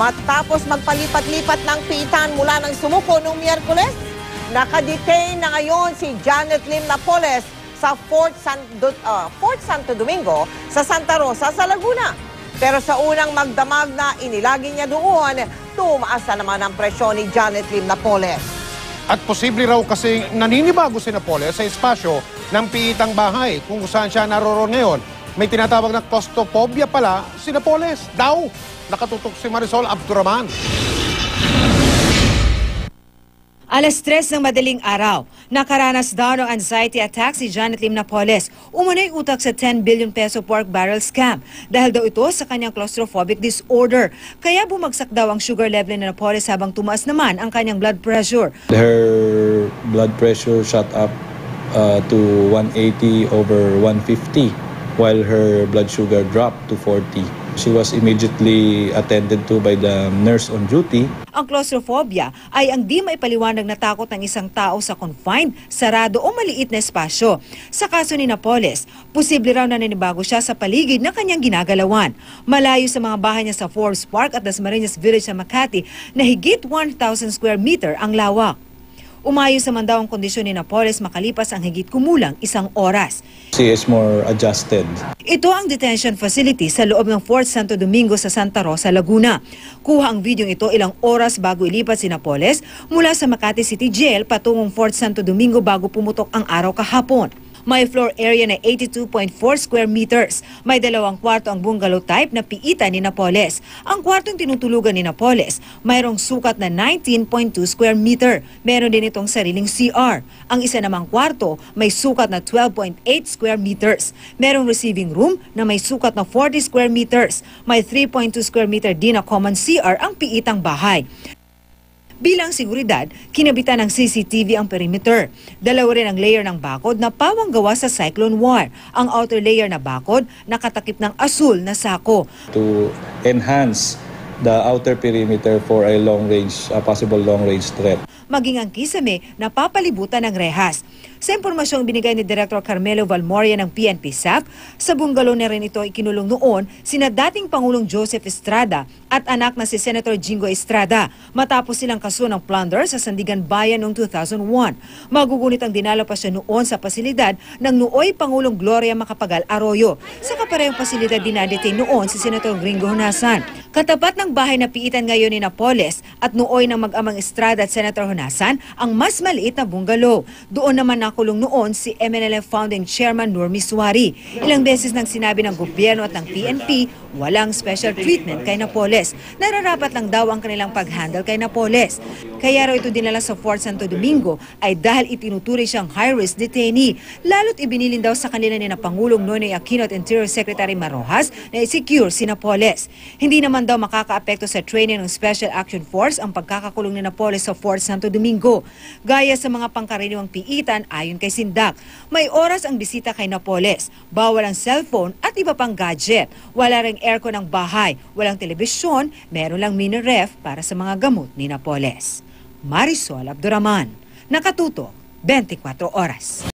Matapos magpalipat-lipat ng piitan mula ng sumuko noong Miyerkules, nakadetain na ngayon si Janet Lim Napoles sa Fort Santo Domingo sa Santa Rosa sa Laguna. Pero sa unang magdamag na inilagi niya doon, tumaas na naman ang presyon ni Janet Lim Napoles. At posible raw kasi naninibago si Napoles sa espasyo ng piitang bahay kung saan siya naroroon ngayon. May tinatawag na claustrophobia pala si Napoles. Daw, nakatutok si Marisol Abduraman. Alas 3 ng madaling araw, nakaranas daw ng anxiety attack si Janet Lim Napoles. Umunay utak sa 10 billion peso pork barrel scam dahil daw ito sa kanyang claustrophobic disorder. Kaya bumagsak daw ang sugar level ni Napoles habang tumaas naman ang kanyang blood pressure. Her blood pressure shot up to 180/150 while her blood sugar dropped to 40. She was immediately attended to by the nurse on duty. Ang claustrophobia ay ang di maipaliwanag na takot ng isang tao sa confined, sarado o maliit na espasyo. Sa kaso ni Napoles, posible raw na naninibago siya sa paligid na kanyang ginagalawan. Malayo sa mga bahay niya sa Forbes Park at Dasmariñas Village sa Makati na higit 1,000 square meter ang lawak. Umayos naman daw ang kondisyon ni Napoles makalipas ang higit kumulang 1 oras. She is more adjusted. Ito ang detention facility sa loob ng Fort Santo Domingo sa Santa Rosa, Laguna. Kuha ang videong ito ilang oras bago ilipat si Napoles mula sa Makati City Jail patungong Fort Santo Domingo bago pumutok ang araw kahapon. May floor area na 82.4 square meters. May 2 kwarto ang bungalow type na piitan ni Napoles. Ang kwartong tinutulugan ni Napoles, mayroong sukat na 19.2 square meter. Meron din itong sariling CR. Ang isa namang kwarto, may sukat na 12.8 square meters. Merong receiving room na may sukat na 40 square meters. May 3.2 square meter din na common CR ang piitang bahay. Bilang seguridad, kinabitan ng CCTV ang perimeter. 2 rin ang layer ng bakod na pawang gawa sa cyclone wire. Ang outer layer na bakod nakatakip ng asul na sako. To enhance the outer perimeter for a possible long-range threat. Maging ang kisame napapalibutan ng rehas. Sa impormasyong binigay ni Director Carmelo Valmoria ng PNP SAF, sa bungalow na rin ito ikinulong noon sina dating Pangulong Joseph Estrada at anak na si Senator Jingo Estrada matapos silang kaso ng plunder sa Sandigan Bayan noong 2001. Magugunit ang dinalo pa siya noon sa pasilidad ng nooy Pangulong Gloria Macapagal Arroyo. Sa kaparehong pasilidad dinadetain noon si Senator Gringo Honasan. Katapat ng bahay na piitan ngayon ni Napoles at nooy ng mag-amang Estrada at Senator Honasan ang mas maliit na bungalow. Doon naman nakulong noon si MNLF Founding Chairman Nur Miswari. Ilang beses nang sinabi ng gobyerno at ng PNP, walang special treatment kay Napoles. Nararapat lang daw ang kanilang pag-handle kay Napoles. Kaya raw ito dinala sa Fort Santo Domingo ay dahil itinuturing siyang high-risk detainee. Lalo't ibinilin daw sa kanila ni na Pangulong Noynoy Aquino at Interior Secretary Marojas na i-secure si Napoles. Hindi naman daw makakaapekto sa training ng Special Action Force ang pagkakakulong ni Napoles sa Fort Santo Domingo. Gaya sa mga pangkaraniwang piitan ayon kay Sindak, may oras ang bisita kay Napoles. Bawal ang cellphone at iba pang gadget. Wala ring aircon ng bahay, walang telebisyon, meron lang mini ref para sa mga gamot ni Napoles. Marisol Abduraman, nakatutok 24 oras.